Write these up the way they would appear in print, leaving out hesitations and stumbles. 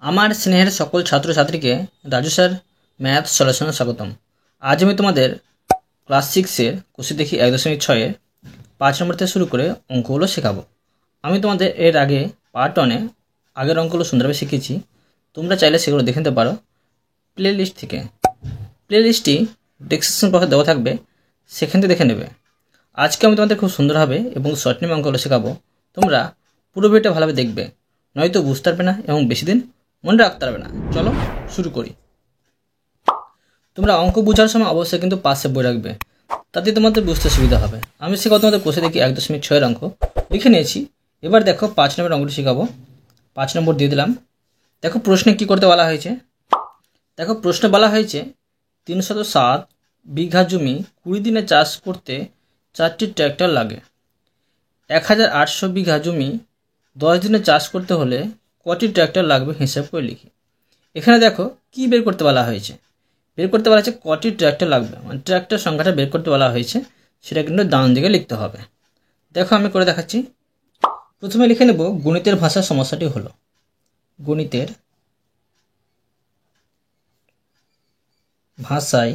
আমার স্নেহের সকল ছাত্রছাত্রীকে রাজু স্যার ম্যাথ সলিউশনে স্বাগতম। আজ আমি তোমাদের ক্লাস 6-এর কোষে দেখি 1.6-এর 5 নম্বর থেকে শুরু করে অঙ্কগুলো শেখাবো। আমি তোমাদের এর আগে পার্ট 1-এ আগের অঙ্কগুলো সুন্দরভাবে শিখেছি। তোমরা চাইলে সেগুলো দেখে নিতে পারো প্লে লিস্ট থেকে। প্লে লিস্টটি ডেসক্রিপশন বক্সে দেওয়া থাকবে, সেখান থেকে দেখে নেবে। আজকে আমি তোমাদের খুব সুন্দরভাবে এবং শর্ট নেমে অঙ্কগুলো শেখাবো। তোমরা পুরো ভিডিওটা ভালোভাবে দেখবে, নয়তো বুঝতে পারবে না এবং বেশি দিন মনে রাখতে পারবে না। চলো শুরু করি। তোমরা অঙ্ক বোঝার সময় অবশ্যই কিন্তু পাশে বই রাখবে, তাতে তোমাদের বুঝতে সুবিধা হবে। আমি শেখাবো তোমাদের কোষে দেখি 1.6-এর অঙ্ক লিখে নিয়েছি। এবার দেখো 5 নম্বর অঙ্কটি শেখাবো। 5 নম্বর দিয়ে দিলাম। দেখো প্রশ্নে কি করতে বলা হয়েছে। দেখো প্রশ্নে বলা হয়েছে 307 বিঘা জমি 20 দিনে চাষ করতে 4টি ট্র্যাক্টর লাগে। 1800 বিঘা জমি 10 দিনে চাষ করতে হলে কটি ট্র্যাক্টর লাগবে হিসাব করে লিখি। এখানে দেখো কি বের করতে বলা হয়েছে। বের করতে বলা হয়েছে কটি ট্র্যাক্টর লাগবে, মানে ট্র্যাক্টর সংখ্যাটা বের করতে বলা হয়েছে, সেটা কিন্তু ডান দিকে লিখতে হবে। দেখো আমি করে দেখাচ্ছি। প্রথমে লিখে নেব গণিতের ভাষার সমস্যাটি হলো। গণিতের ভাষায়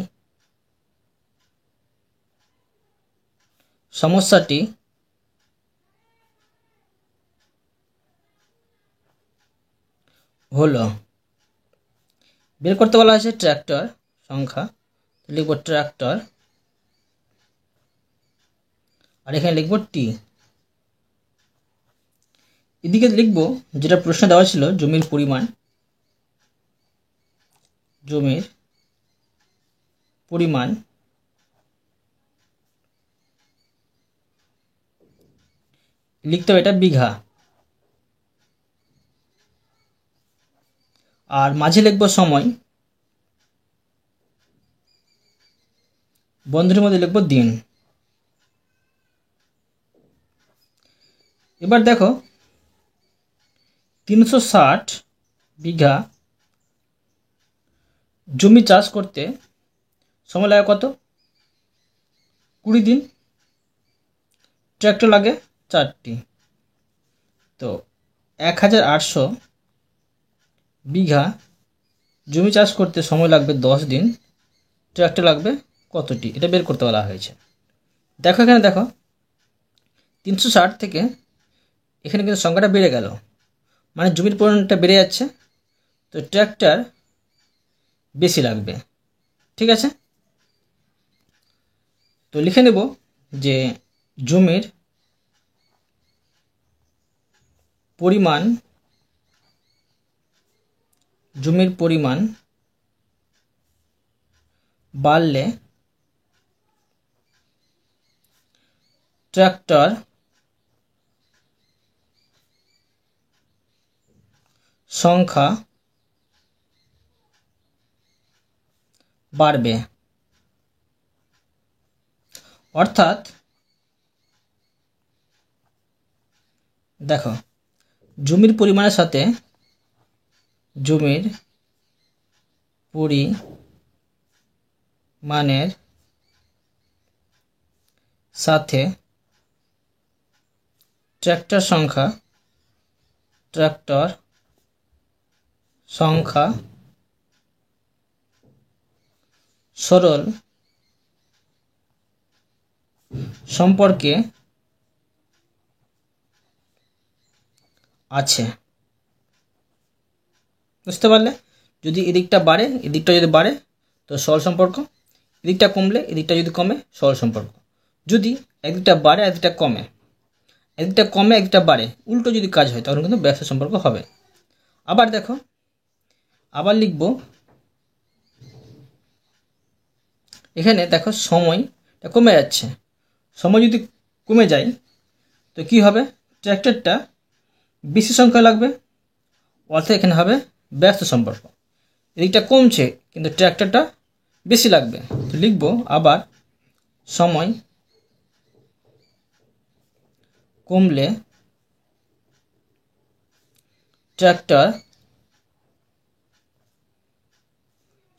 সমস্যাটি হলো। বের করতে বলা হয়েছে ট্র্যাক্টর সংখ্যা, লিখব ট্র্যাক্টর, আর এখানে লিখব টি। এদিকে লিখব যেটা প্রশ্ন দেওয়া ছিল জমির পরিমাণ। জমির পরিমাণ লিখতে হবে এটা বিঘা, আর মাঝে লিখব সময়, বন্ধনীর মধ্যে লিখব দিন। এবার দেখো 360 বিঘা জমি চাষ করতে সময় লাগে কত? 20 দিন। ট্র্যাক্টর লাগে 4টি। তো 1800 বিঘা জমি চাষ করতে সময় লাগবে 10 দিন, ট্র্যাক্টর লাগবে কতটি, এটা বের করতে বলা হয়েছে। দেখো এখানে দেখো 360 থেকে এখানে কিন্তু সংখ্যাটা বেড়ে গেল, মানে জমির পরিমাণটা বেড়ে যাচ্ছে, তো ট্র্যাক্টর বেশি লাগবে। ঠিক আছে, তো লিখে নেব যে জমির পরিমাণ বাড়লে ট্র্যাক্টর সংখ্যা বাড়বে। অর্থাৎ দেখো জমির পরিমাণের সাথে ট্র্যাক্টর সংখ্যা সরল সম্পর্কে আছে। বুঝতে পারলে? যদি এদিকটা বাড়ে এদিকটা যদি বাড়ে তো সরল সম্পর্ক, এদিকটা কমলে এদিকটা যদি কমে সরল সম্পর্ক। যদি একদিকটা বাড়ে একদিকটা কমে, একদিকটা কমে একদিকটা বাড়ে, উল্টো যদি কাজ হয় তখন কিন্তু ব্যবসা সম্পর্ক হবে। আবার দেখো, আবার লিখব এখানে দেখো সময়টা কমে যাচ্ছে। সময় যদি কমে যায় তো কি হবে? ট্র্যাক্টরটা বেশি সংখ্যা লাগবে, অর্থাৎ এখানে হবে ব্যস্ত সম্পর্ক। এদিকটা কমছে কিন্তু ট্র্যাক্টরটা বেশি লাগবে, তো লিখব আবার সময় কমলে ট্র্যাক্টর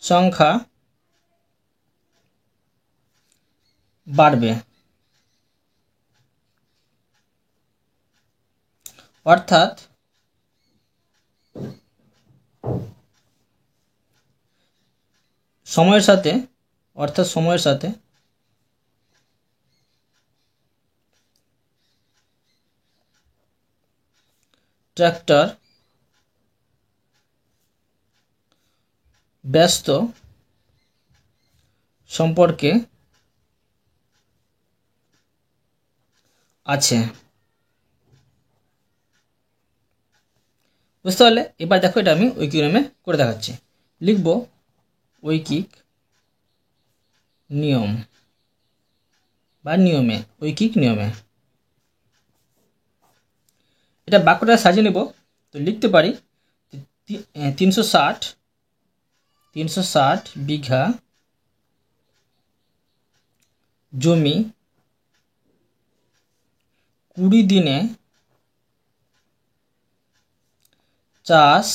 সংখ্যা বাড়বে। অর্থাৎ সময়ের সাথে, অর্থাৎ সময়ের সাথে ট্র্যাক্টর ব্যস্ত সম্পর্কে আছে। বুঝতে পারলে? এবার দেখো এটা আমি ঐকিক নিয়মে করে দেখাচ্ছি। লিখব ঐকিক নিয়ম বা নিয়মে, ঐকিক নিয়মে। এটা বাক্যটা সাজিয়ে নেব। তো লিখতে পারি 360 বিঘা জমি 20 দিনে চাষ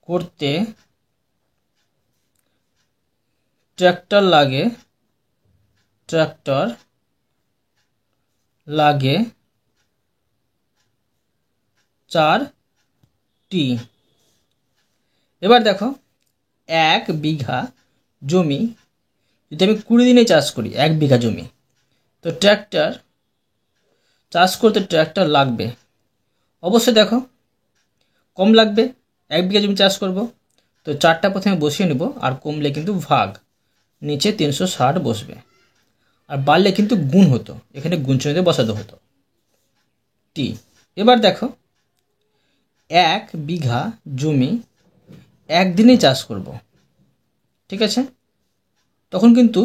করতে ট্র্যাক্টর লাগে 4টি। এবার দেখো 1 বিঘা জমি যদি আমি 20 দিনে চাষ করি, 1 বিঘা জমি, তো চাষ করতে ট্র্যাক্টর লাগবে, অবশ্যই দেখো কম লাগবে, 1 বিঘা জমি চাষ করব, তো 4টা প্রথমে বসিয়ে নেব, আর কমলে কিন্তু ভাগ, নিচে 360 বসবে, আর বাড়লে কিন্তু গুণ হতো, এখানে গুণ চিহ্ন বসাতে হতো টি। এবার দেখো 1 বিঘা জমি 1 দিনেই চাষ করব, ঠিক আছে, তখন কিন্তু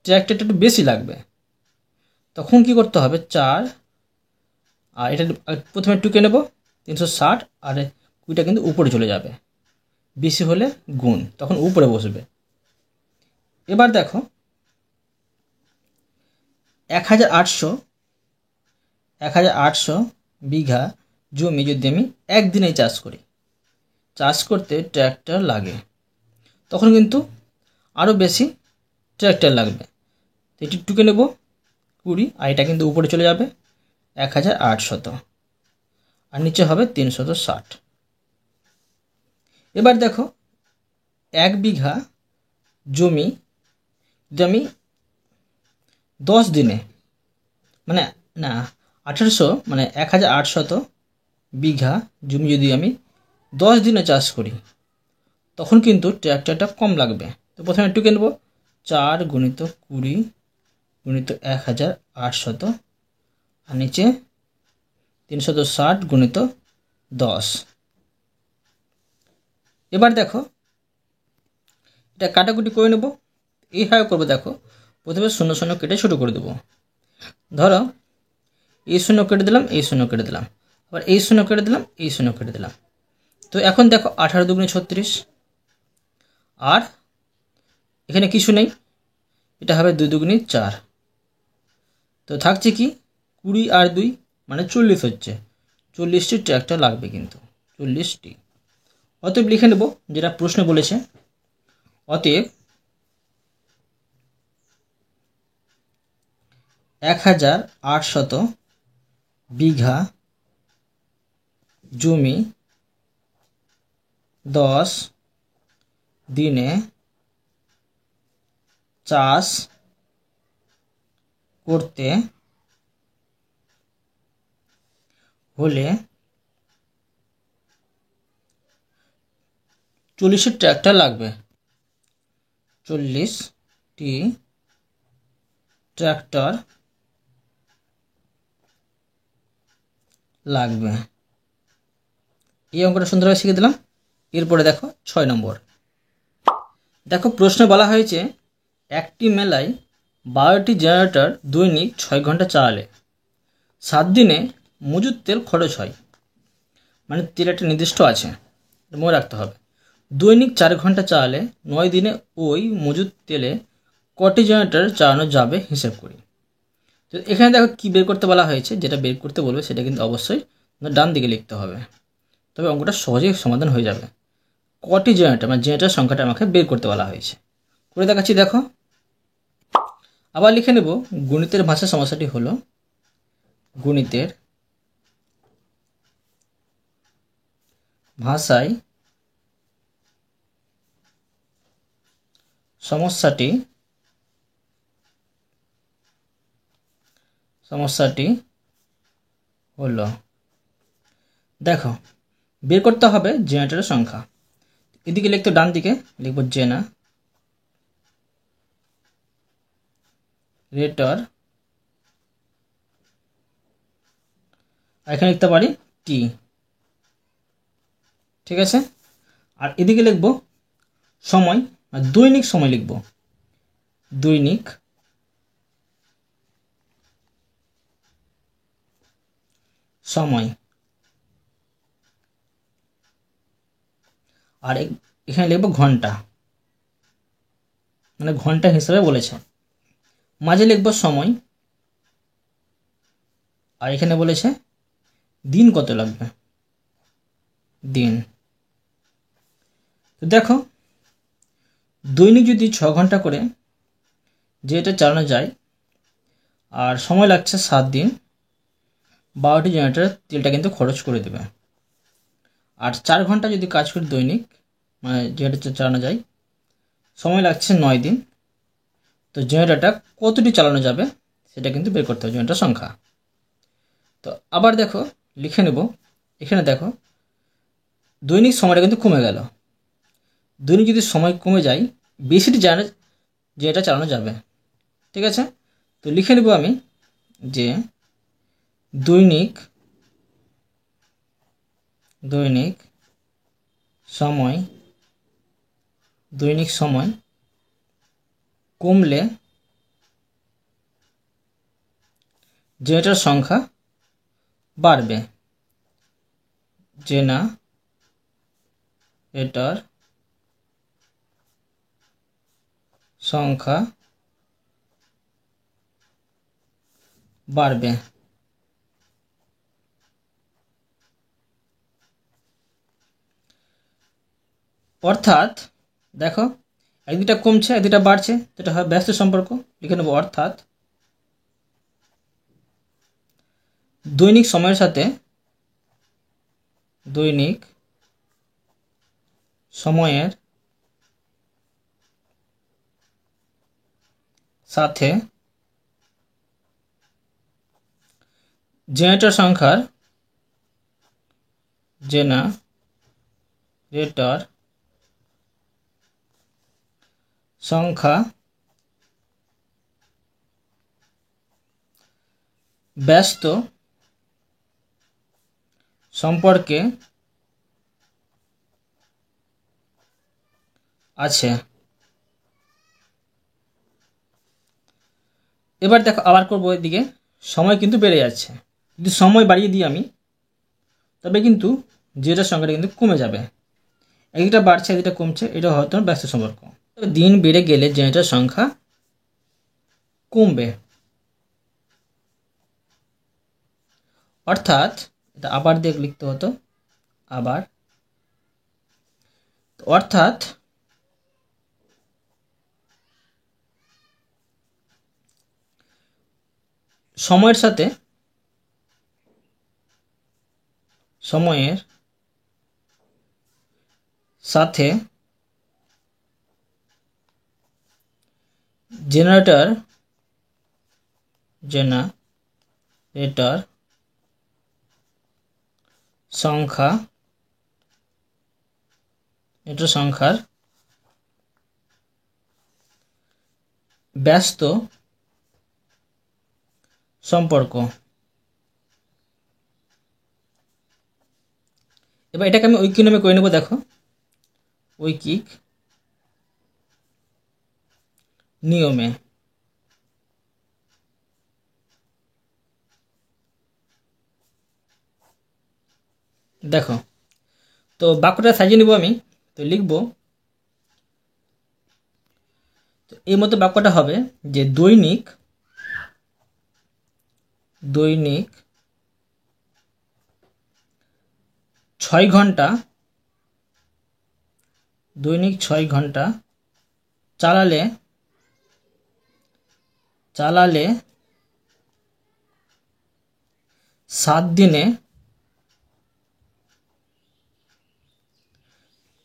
ট্র্যাক্টরটা একটু বেশি লাগবে, তখন কি করতে হবে 4, আর এটা প্রথমে টুকে নেব 360, আর 20টা কিন্তু উপরে চলে যাবে, বেশি হলে গুণ, তখন উপরে বসবে। এবার দেখো 1800 বিঘা জমি যদি আমি 1 দিনেই চাষ করি, চাষ করতে ট্র্যাক্টর লাগে, তখন কিন্তু আরও বেশি ট্র্যাক্টর লাগবে, তো এটি টুকে নেব 20, আর এটা কিন্তু উপরে চলে যাবে 1800, আর নিচে হবে 360। এবার দেখো 1 বিঘা জমি যদি আমি 10 দিনে, মানে না 1800 মানে 1800 বিঘা জমি যদি আমি 10 দিনে চাষ করি, তখন কিন্তু ট্র্যাক্টরটা কম লাগবে, তো প্রথমে টুকে নেব 4 গুণিত 20 গুণিত 1800, আর নিচে 360 গুণিত 10। এবার দেখো এটা কাটাকুটি করে নেব, এইভাবে করবো। দেখো প্রথমে 0 0 কেটে শুরু করে দেবো, ধরো এই 0 কেটে দিলাম, এই 0 কেটে দিলাম, আবার এই 0 কেটে দিলাম, এই 0 কেটে দিলাম, তো এখন দেখো 18 দুগুণে 36, আর এখানে কিছু নেই, এটা হবে 2 দুগুণে 4, তো থাকছে কি 20 আর 2 মানে 40 হচ্ছে, 40টি ট্র্যাক্টর লাগবে, কিন্তু 40টি। অতএব লিখে নেব যেটা প্রশ্ন বলেছে, অতএব 1800 বিঘা জমি 10 দিনে চাষ করতে হলে 40টি ট্র্যাক্টর লাগবে, 40টি ট্র্যাক্টর লাগবে। এই অঙ্কটা সুন্দরভাবে শিখে দিলাম। এরপরে দেখো 6 নম্বর। দেখো প্রশ্নে বলা হয়েছে একটি মেলায় 12টি জেনারেটর দৈনিক 6 ঘন্টা চালালে 7 দিনে মজুদ তেল খরচ হয়, মানে তেল একটা নির্দিষ্ট আছে, মনে রাখতে হবে, দৈনিক 4 ঘন্টা চালালে 9 দিনে ওই মজুদ তেলে কটি জেনারেটর চালানো যাবে হিসেব করি। তো এখানে দেখো কি বের করতে বলা হয়েছে, যেটা বের করতে বলবে সেটা কিন্তু অবশ্যই ডান দিকে লিখতে হবে, তবে অঙ্কটা সহজেই সমাধান হয়ে যাবে। কটি জেনারেটর, মানে জেনারেটর সংখ্যাটা আমাকে বের করতে বলা হয়েছে, করে দেখাচ্ছি। দেখো আবার লিখে নেব, গণিতের ভাষা সমস্যাটি হলো গণিতের ভাষায় সমস্যাটি হলো, দেখো বের করতে হবে জেনারেটরের সংখ্যা। এদিকে লিখতে ডান দিকে লিখব জেনারেটর, এখানে লিখতে পারি টি, ঠিক আছে। আর এদিকে লিখব সময়, আর দৈনিক সময় লিখব, দৈনিক সময়। আর এখানে লিখব ঘন্টা, মানে ঘন্টা হিসেবে বলেছে। মাঝে লিখব সময়, আর এখানে বলেছে দিন কত লাগবে, দিন। তো দেখো দৈনিক যদি 6 ঘন্টা করে যেটা চালানো যায়, আর সময় লাগছে 7 দিন, 12টি জেনারেটর তেলটা কিন্তু খরচ করে দেবে। আর 4 ঘন্টা যদি কাজ করি দৈনিক, মানে জেনারেটর চালানো যায়, সময় লাগছে 9 দিন। তো জেনারেটরটা কতটি চালানো যাবে সেটা কিন্তু বের করতে হবে, জেনারেটর সংখ্যা। তো আবার দেখো লিখে নেব, এখানে দেখো দৈনিক সময়টা কিন্তু কমে গেল। দৈনিক যদি সময় কমে যায়, বেশিটি জেনারেটর চালানো যাবে, ঠিক আছে। তো লিখে নেব আমি যে দৈনিক সময় কমলে জেনারেটর সংখ্যা বাড়বে, জেনারেটর সংখ্যা বাড়বে। অর্থাৎ দেখো এক দুটা কমছে এক দুটা বাড়ছে, যেটা হয় ব্যস্ত সম্পর্ক। লিখে নেব অর্থাৎ দৈনিক সময়ের সাথে জেনারেটর সংখ্যা ব্যস্ত সম্পর্কে আছে। এবার দেখো আবার করবো, এদিকে সময় কিন্তু বেড়ে যাচ্ছে। যদি সময় বাড়িয়ে দিই আমি, তবে কিন্তু জেনারেটর সংখ্যাটা কিন্তু কমে যাবে। একদিকটা বাড়ছে একদিকটা কমছে, এটা হয়তো ব্যস্ত সম্পর্ক। দিন বেড়ে গেলে জেনারেটর সংখ্যা কমবে। অর্থাৎ এটা আবার দিয়ে লিখতে হতো, অর্থাৎ সময়ের সাথে জেনারেটর সংখ্যার ব্যস্ত সম্পর্ক। এবার এটাকে আমি ঐকিক নামে করে নেব। দেখো ঐকিক নিয়মে, দেখো তো বাক্যটা সাজিয়ে নেব আমি। তো লিখব, তো এই মতো বাক্যটা হবে যে দৈনিক 6 ঘন্টা চালালে 7 দিনে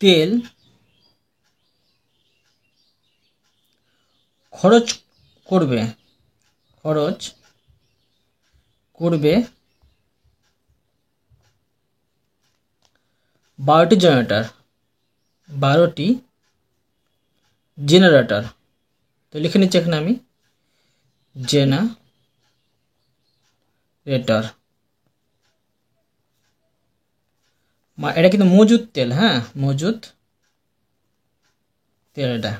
তেল খরচ করবে 12টি জেনারেটর। তো লিখে নিচ্ছি এখানে আমি জেনারেটর। এটা কিন্তু মজুদ তেল, হ্যাঁ, মজুদ তেল এটা।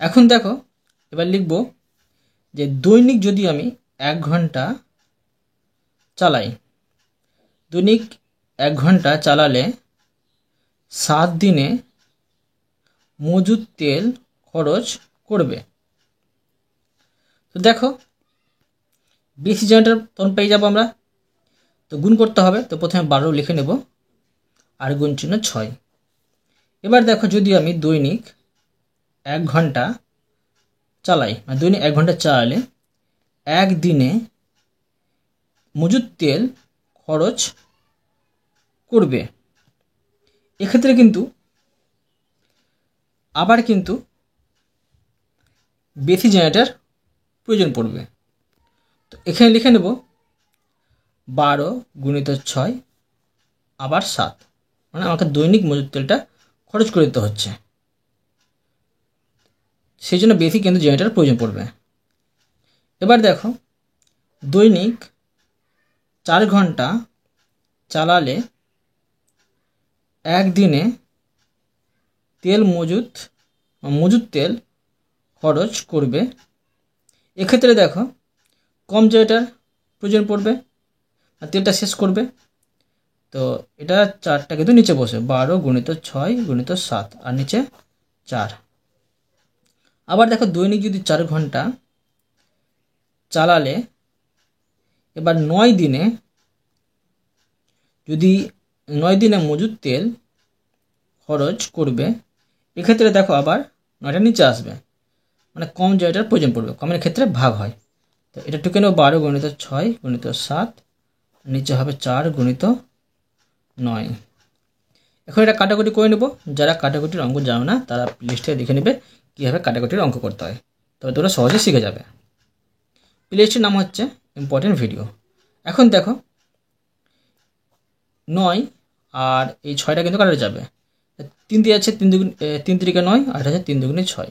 এখন দেখো এবার লিখব যে দৈনিক যদি আমি 1 ঘন্টা চালাই, দৈনিক 1 ঘন্টা চালালে 7 দিনে মজুদ তেল খরচ করবে। তো দেখো বেশি জেনারেটর তখন পেয়ে যাবো আমরা, তো গুণ করতে হবে। তো প্রথমে 12 লিখে নেব আর গুণ চিহ্ন 6। এবার দেখো যদি আমি দৈনিক 1 ঘন্টা চালাই, মানে দৈনিক 1 ঘন্টা চালালে 1 দিনে মজুদ তেল খরচ করবে। এক্ষেত্রে কিন্তু আবার কিন্তু বেশি জেনারেটর প্রয়োজন পড়বে। তো এখানে লিখে নেব 12 গুণিত 6 আবার 7, মানে আমাকে দৈনিক মজুদ তেলটা খরচ করে দিতে হচ্ছে, সেই জন্য বেশি কিন্তু জেনারেটর প্রয়োজন পড়বে। এবার দেখো দৈনিক 4 ঘন্টা চালালে 1 দিনে মজুদ তেল খরচ করবে। এক্ষেত্রে দেখো কম জেনারেটর প্রয়োজন পড়বে, আর তেলটা শেষ করবে। তো এটা 4টা কিন্তু নিচে বসে, 12 গুণিত 6 গুণিত 7 আর নিচে 4। আবার দেখো দৈনিক যদি 4 ঘন্টা চালালে এবার 9 দিনে মজুদ তেল খরচ করবে। এক্ষেত্রে দেখো আবার 9টা নিচে আসবে, মানে কম জেনারেটর প্রয়োজন পড়বে, কমের ক্ষেত্রে ভাগ হয়। তো এটা টুকে নেব 12 গুণিত 6 গুণিত 7, নিচে হবে 4 গুণিত 9। এখন এটা কাটাকুটি করে নেব। যারা কাটাকুটির অঙ্ক জানো না তারা প্লেলিস্টে দেখে নেবে কীভাবে কাটাকুটির অঙ্ক করতে হয়, তবে তোমরা সহজে শিখে যাবে। প্লেলিস্টের নাম হচ্ছে ইম্পর্টেন্ট ভিডিও। এখন দেখো 9 আর এই 6টা কিন্তু কাটাতে যাবে, 3 দিয়ে আছে 3 3 9 আর এটা আছে 3 2 6।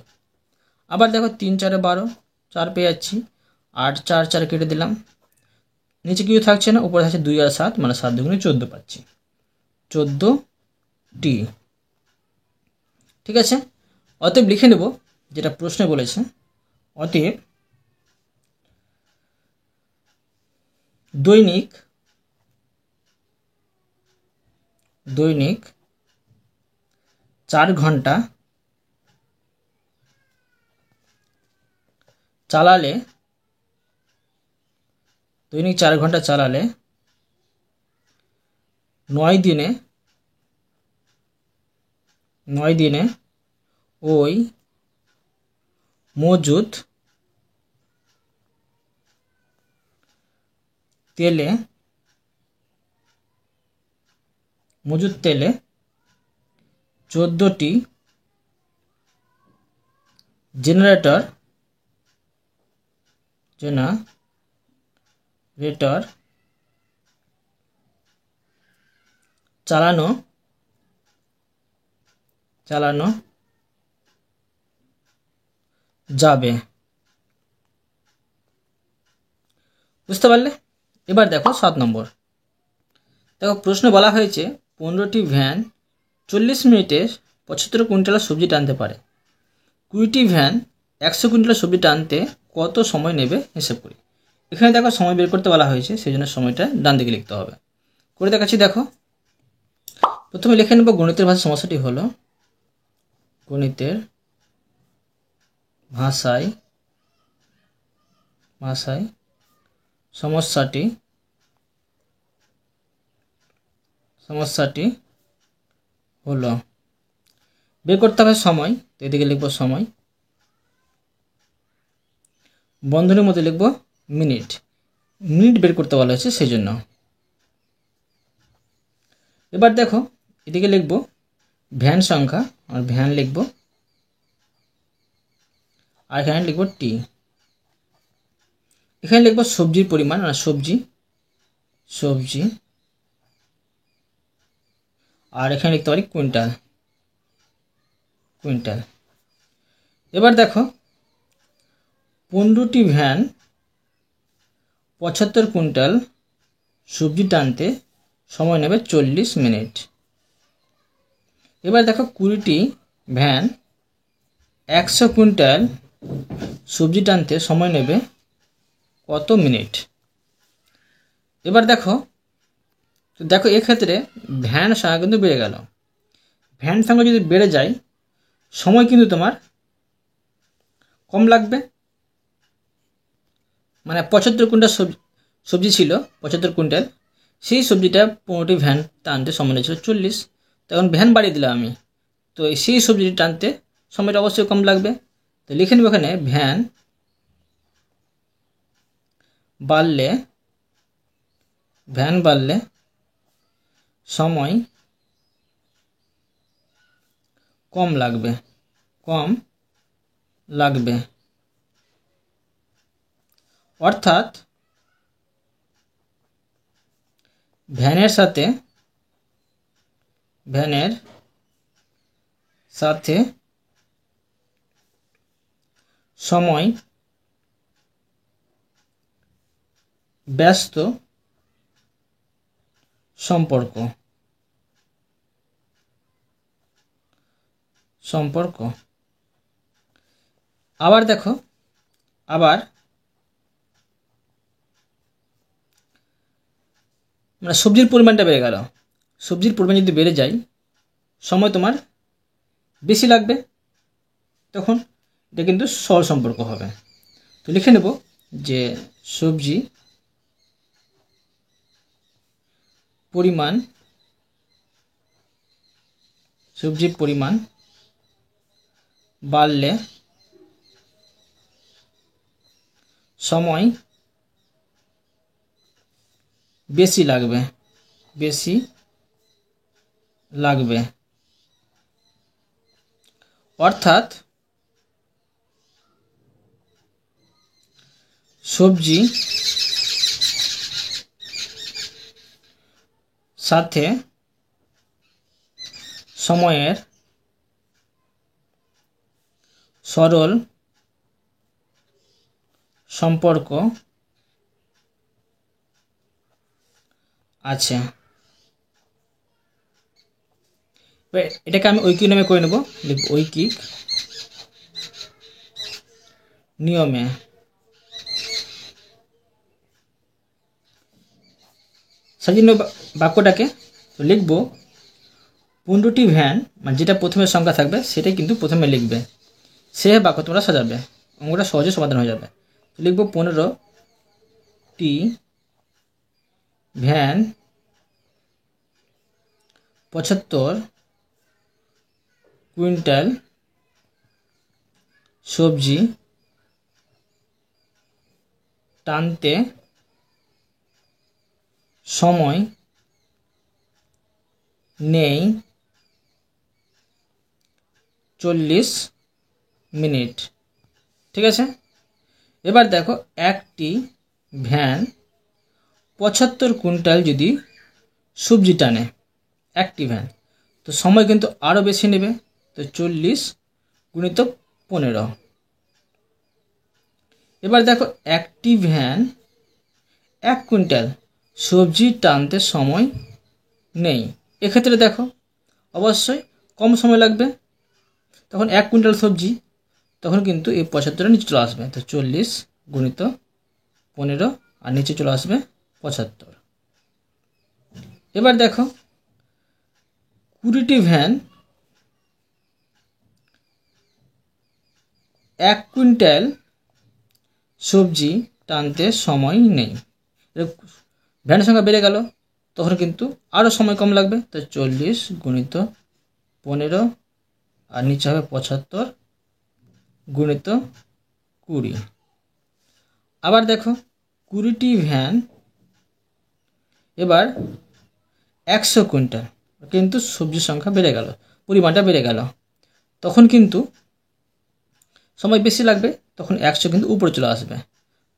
আবার দেখো 3 4 12, 4 পেয়ে যাচ্ছি, 8 4 4 কেটে দিলাম, নিচে কিছু থাকছে না, উপরে থাকছে 2 আর 7, মানে 7 2 14 পাচ্ছি, 14টি। ঠিক আছে, অতএব লিখে নেব যেটা প্রশ্নে বলেছে। অতএব দৈনিক 4 ঘন্টা চালালে 9 দিনে ওই মজুদ তেলে 14টি জেনারেটর চালানো যাবে। বুঝতে পারলে? এবার দেখো 7 নম্বর। দেখো প্রশ্ন বলা হয়েছে 15টি ভ্যান 40 মিনিটে 75 কুইন্টাল সবজি টানতে পারে। 20টি ভ্যান 100 কুইন্টাল সবজি টানতে কত সময় নেবে হিসেব করি। এখানে দেখো সময় বের করতে বলা হয়েছে, সেই জন্য সময়টা ডান দিকে লিখতে হবে। করে দেখাচ্ছি, দেখো প্রথমে লিখে নেব গণিতের ভাষায় সমস্যাটি হলো, গণিতের ভাষায় সমস্যাটি হলো। বের করতে হবে সময়, তো এদিকে লিখব সময়, বন্ধনীর মধ্যে লিখব মিনিট বের করতে বলা হয়েছে সেই জন্য। এবার দেখো এদিকে লিখব ভ্যান সংখ্যা, আর ভ্যান লিখব, আর এখানে লিখব টি। এখানে লিখব সবজির পরিমাণ, না সবজি, আর এখানে লিখতে পারি কুইন্টাল। এবার দেখো 15টি ভ্যান 75 কুইন্টাল সবজি টানতে সময় নেবে 40 মিনিট। এবার দেখো 20টি ভ্যান 100 কুইন্টাল সবজি টানতে সময় নেবে কত মিনিট। এবার দেখো এক্ষেত্রে ভ্যান সংখ্যা কিন্তু বেড়ে গেল। ভ্যান সংখ্যা যদি বেড়ে যায় সময় কিন্তু তোমার কম লাগবে। মানে 75 কুইন্টাল সবজি ছিল, 75 কুইন্টাল, সেই সবজিটা 15টি ভ্যান টানতে সময় লেগেছিল 40। তখন ভ্যান বাড়িয়ে দিলাম আমি, তো সেই সবজিটি টানতে সময়টা অবশ্যই কম লাগবে। তো লিখে নেব এখানে ভ্যান বাড়লে সময় কম লাগবে। অর্থাৎ ভ্যানের সাথে সময় ব্যস্ত সম্পর্ক। আবার দেখো, মানে সবজির পরিমাণটা বেড়ে গেল। সবজির পরিমাণ যদি বেড়ে যায় সময় তোমার বেশি লাগবে, তখন এটা কিন্তু সরল সম্পর্ক হবে। তো লিখে নেব যে সবজির পরিমাণ বাড়লে সময় বেশি লাগবে। অর্থাৎ সবজি সাথে সময়ের সরল সম্পর্ক আছে। এটাকে আমি ঐকিক নামে করে নেব, ঐকিক নিয়মে। সাজিয়ে বাক্যটাকে তো লিখব 15টি ভ্যান, মানে যেটা প্রথমে সংখ্যা থাকবে সেটাই কিন্তু প্রথমে লিখবে, সে বাক্য তোমরা সাজাবে, অঙ্কটা সহজে সমাধান হয়ে যাবে। তো লিখব 15টি ভ্যান 75 কুইন্টাল সবজি টানতে সময় নেই 40 মিনিট। ঠিক আছে। এবার দেখো একটি ভ্যান 75 কুইন্টাল যদি সবজি টানে, একটি ভ্যান, তো সময় কিন্তু আরও বেশি নেবে। তো 40 গুণিত 15। এবার দেখো একটি ভ্যান 1 কুইন্টাল সবজি টানতে সময় নেই, এক্ষেত্রে দেখো অবশ্যই কম সময় লাগবে। তখন 1 কুইন্টাল সবজি, তখন কিন্তু এই 75 নিচে চলে আসবে। তো 40 গুণিত 15 আর নিচে চলে আসবে 75। এবার দেখো 20টি ভ্যান 1 কুইন্টাল সবজি টানতে সময় নেই, ভ্যানের সংখ্যা বেড়ে গেল, তখন কিন্তু আরও সময় কম লাগবে। তো 40 গুণিত 15 আর নিচে হবে 75 গুণিত 20। আবার দেখো 20টি ভ্যান এবার 100 কুইন্টাল, কিন্তু সবজির সংখ্যা বেড়ে গেল, পরিমাণটা বেড়ে গেল, তখন কিন্তু সময় বেশি লাগবে তখন 100 কিন্তু উপরে চলে আসবে।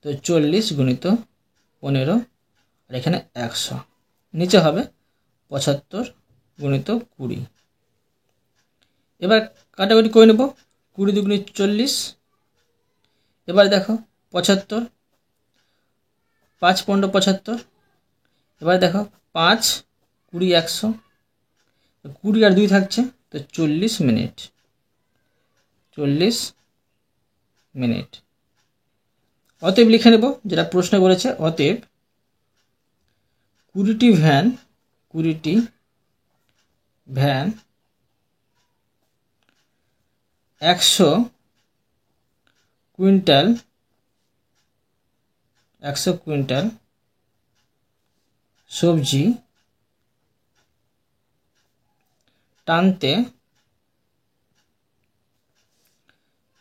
তো 40 গুণিত 15 আর এখানে 100, নিচে হবে 75 গুণিত 20। এবার কাটাকুটি করে নেব, 20 দুগুণে 40। এবার দেখো 75, 5 15 75। এবার দেখো 5 20 100, 20 আর 2 থাকছে, তো 40 মিনিট। 40 মিনিট। অতএব লিখে নেব যেটা প্রশ্ন বলেছে, অতএব 20টি ভ্যান 100 কুইন্টাল সবজি টানতে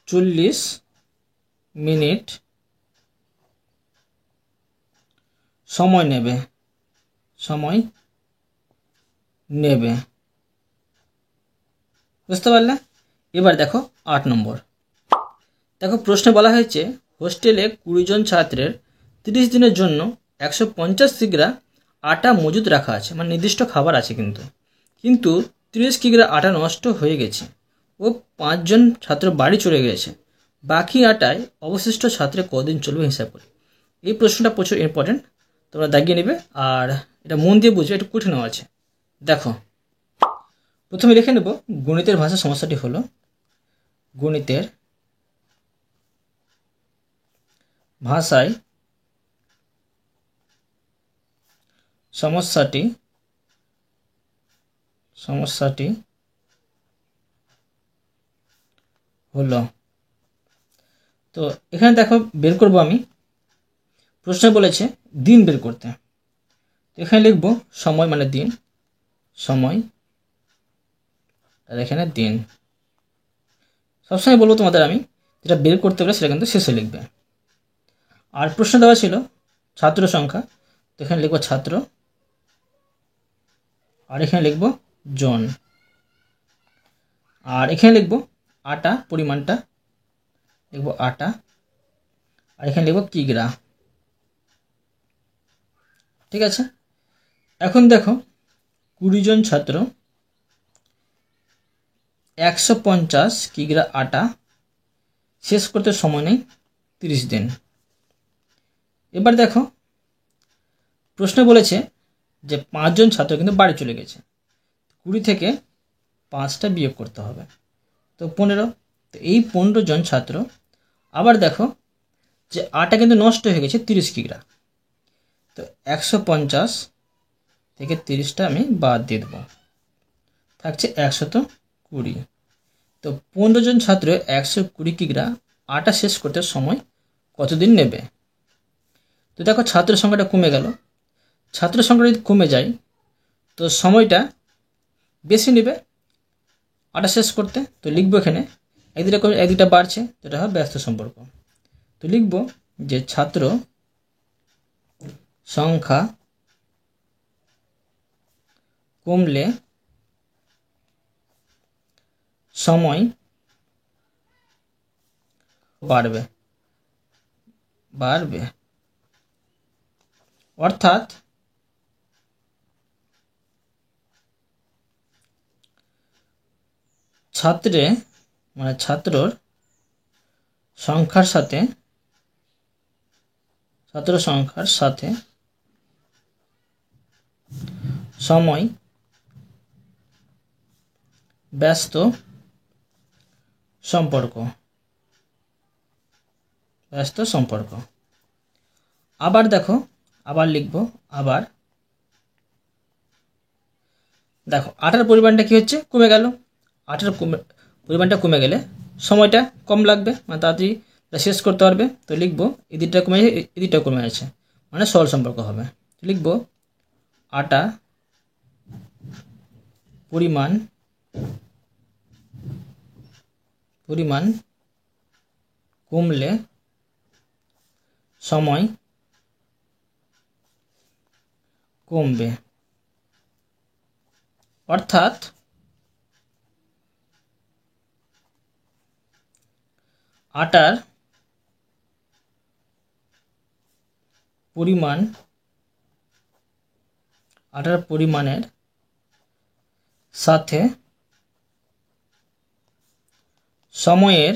40 মিনিট সময় নেবে। বুঝতে পারলে? এবার দেখো 8 নম্বর। দেখো প্রশ্নে বলা হয়েছে হোস্টেলে 20 জন ছাত্রের 30 দিনের জন্য 150 কিগ্রা আটা মজুদ রাখা আছে, মানে নির্দিষ্ট খাবার আছে কিন্তু 30 কিগ্রা আটা নষ্ট হয়ে গেছে ও 5 জন ছাত্র বাড়ি চলে গেছে। বাকি আটায় অবশিষ্ট ছাত্রে কদিন চলবে হিসাব করে। এই প্রশ্নটা প্রচুর ইম্পর্টেন্ট, তোমরা দাগিয়ে নেবে আর এটা মন দিয়ে বুঝবে, একটু কঠিনও আছে। দেখো প্রথমে লিখে নেব গণিতের ভাষা সমস্যাটি হলো, গণিতের ভাষায় সমস্যাটি হলো। তো এখানে দেখো বের করব আমি, প্রশ্ন বলেছে দিন বের করতে। এখানে লিখব সময় মানে দিন, সময় আর এখানে দিন। সবসময় বলবো তোমাদের আমি, যেটা বের করতে বলে সেটা কিন্তু শেষে লিখবে। আর প্রশ্ন দেওয়া ছিল ছাত্র সংখ্যা, তো এখানে লিখব ছাত্র আর এখানে লিখব জন। আর এখানে লিখব আটা, পরিমাণটা লিখব আটা, আর এখানে লিখব কিগ্রা। ঠিক আছে? এখন দেখো 20 জন ছাত্র 150 কিগ্রা আটা শেষ করতে সময় নেই 30 দিন। এবার দেখো প্রশ্নে বলেছে যে 5 জন ছাত্র কিন্তু বাড়ি চলে গেছে, 20 থেকে 5টা বিয়োগ করতে হবে, তো 15। তো এই 15 জন ছাত্র, আবার দেখো যে আটা কিন্তু নষ্ট হয়ে গেছে 30 কিগ্রা, তো 150 থেকে 30টা আমি বাদ দিয়ে দেবো, থাকছে 120। তো 15 জন ছাত্র 120 কিগ্রা আটা শেষ করতে সময় কতদিন নেবে? তো দেখো ছাত্র সংখ্যাটা কমে গেল, ছাত্র সংখ্যা যদি কমে যায় তো সময়টা বেশি নেবে আটা শেষ করতে। তো লিখবো এখানে এক দুটা বাড়ছে, তো এটা হবে ব্যস্ত সম্পর্ক। তো লিখব যে ছাত্র সংখ্যা কমলে সময় বাড়বে। অর্থাৎ ছাত্রর সংখ্যার সাথে সময় ব্যস্ত সম্পর্ক। আবার দেখো, আবার লিখব, আবার দেখো আটার পরিমাণটা কি হচ্ছে, কমে গেল। পরিমাণটা কমে গেলে সময়টা কম লাগবে, মানে তাড়াতাড়ি শেষ করতে পারবে। তো লিখব এদিকটা কমে এদিকটা কমে আছে, মানে সরল সম্পর্ক হবে। লিখব আটা পরিমাণ কমলে সময় কমবে। অর্থাৎ আটার পরিমাণের সাথে সময়ের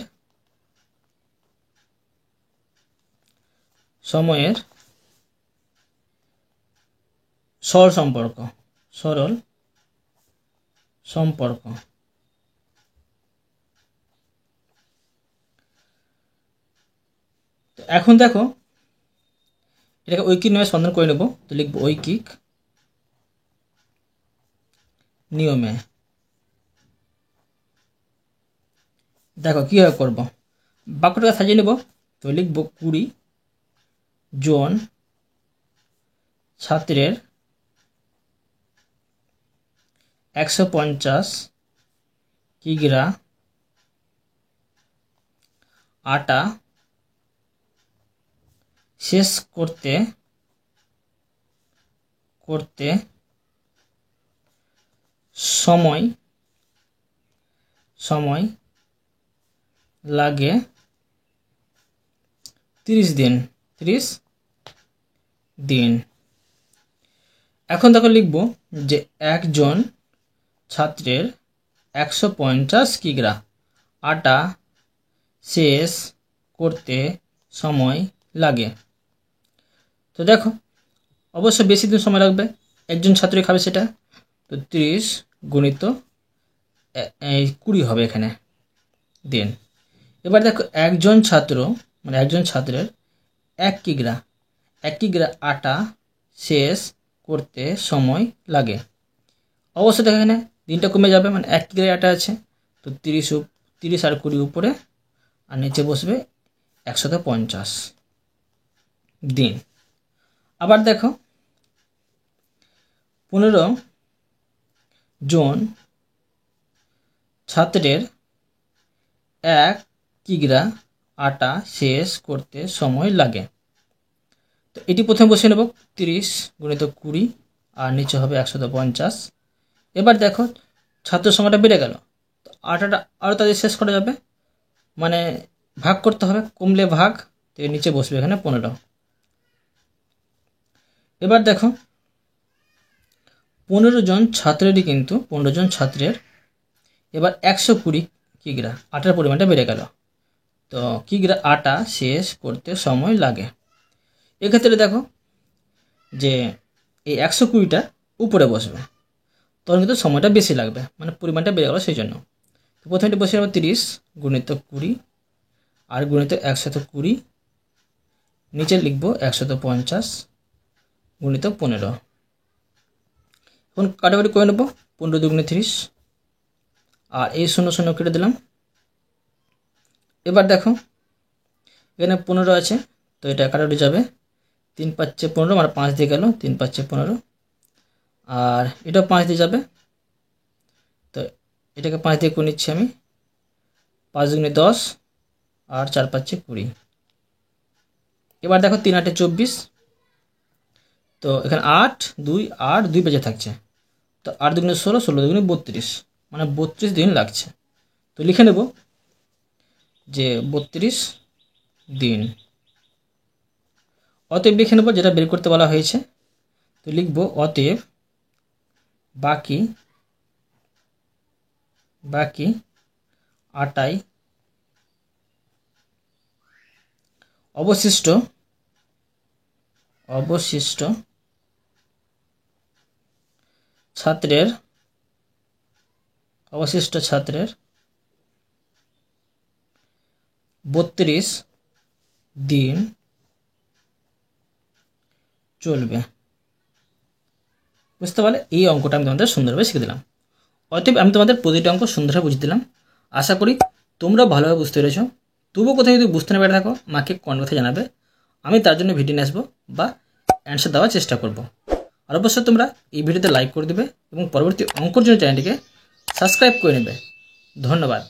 সরল সম্পর্ক এখন দেখো এটাকে ঐকিক নিয়মে সন্ধান করে নেব। তো লিখব ঐকিক নিয়মে। দেখো কীভাবে করব, বাক্যটাকে সাজিয়ে নেব। তো লিখব 20 জন ছাত্রের 150 কিগ্রা আটা শেষ করতে সময় লাগে 30 দিন। এখন দেখো লিখব যে একজন ছাত্রের 150 কিগ্রা আটা শেষ করতে সময় লাগে। তো দেখো অবশ্য বেশি দিন সময় লাগবে, একজন ছাত্রই খাবে সেটা। তো 30 গুণিত 20 হবে এখানে দিন। এবার দেখো একজন ছাত্রের 1 কিগ্রা আটা শেষ করতে সময় লাগে। অবশ্য দেখো এখানে দিনটা কমে যাবে, মানে 1 কিগ্রা আটা আছে, তো 30 আর 20 উপরে, আর নিচে বসবে 150 দিন। আবার দেখো 15 জন ছাত্রের 1 কিগ্রা আটা শেষ করতে সময় লাগে। তো এটি প্রথমে বসিয়ে নেব 30 গুণিত 20 আর নিচে হবে 150। এবার দেখো ছাত্র সংখ্যাটা বেড়ে গেল, তো আটাটা আরও তাদের শেষ করা যাবে, মানে ভাগ করতে হবে, কমলে ভাগ, তো নিচে বসবে এখানে 15। এবার দেখো 15 জন ছাত্রের এবার 120 কিগ্রা আটার পরিমাণটা বেড়ে গেল, তো কিগ্রা আটা শেষ করতে সময় লাগে। এক্ষেত্রে দেখো যে এই 120টা উপরে বসবে, তখন কিন্তু সময়টা বেশি লাগবে, মানে পরিমাণটা বেড়ে গেল সেই জন্য। তো প্রথমে বসে যাবো 30 গুণিত 20 আর গুণিত 120, নিচে লিখব 150 গুণিত 15। এখন কাটাকাটি করে নেব, 15 দুগুণে 30 আর এই 0 কেটে দিলাম। এবার দেখো এখানে 15 আছে, তো এটা কাটাকাটি যাবে, 3 × 5 = 15, মানে 5 দিয়ে গেল, 3 × 5 = 15, আর এটাও 5 দিয়ে যাবে, তো এটাকে 5 দিয়ে করে নিচ্ছি আমি, 5 দুগুণে 10 আর 4 × 5 = 20। এবার দেখো 3 × 8 = 24, তো এখানে 8 2 বেঁচে থাকছে, তো 8 দুগুণে 16, 16 দুগুণে 32, মানে 32 দিন লাগছে। তো লিখে নেব যে 32 দিন। অতএব লিখে নেব যেটা বের করতে বলা হয়েছে, তো লিখব অতএব বাকি আটাই অবশিষ্ট ছাত্রের 32 দিন চলবে। বুঝতে পারলে? এই অঙ্কটা আমি তোমাদের সুন্দরভাবে শিখে দিলাম। অতএব আমি তোমাদের প্রতিটি অঙ্ক সুন্দরভাবে বুঝিয়ে দিলাম। আশা করি তোমরা ভালোভাবে বুঝতে পেরেছ। তবুও কোথাও যদি বুঝতে না পেরে থাকো আমাকে কমেন্ট বক্সে জানাবে, আমি তার জন্য ভিডিও নিয়ে আসবো বা অ্যান্সার দেওয়ার চেষ্টা করব। আর অবশ্যই তোমরা এই ভিডিওতে লাইক করে দেবে এবং পরবর্তী অঙ্কর জন্য চ্যানেলটিকে সাবস্ক্রাইব করে নেবে। ধন্যবাদ।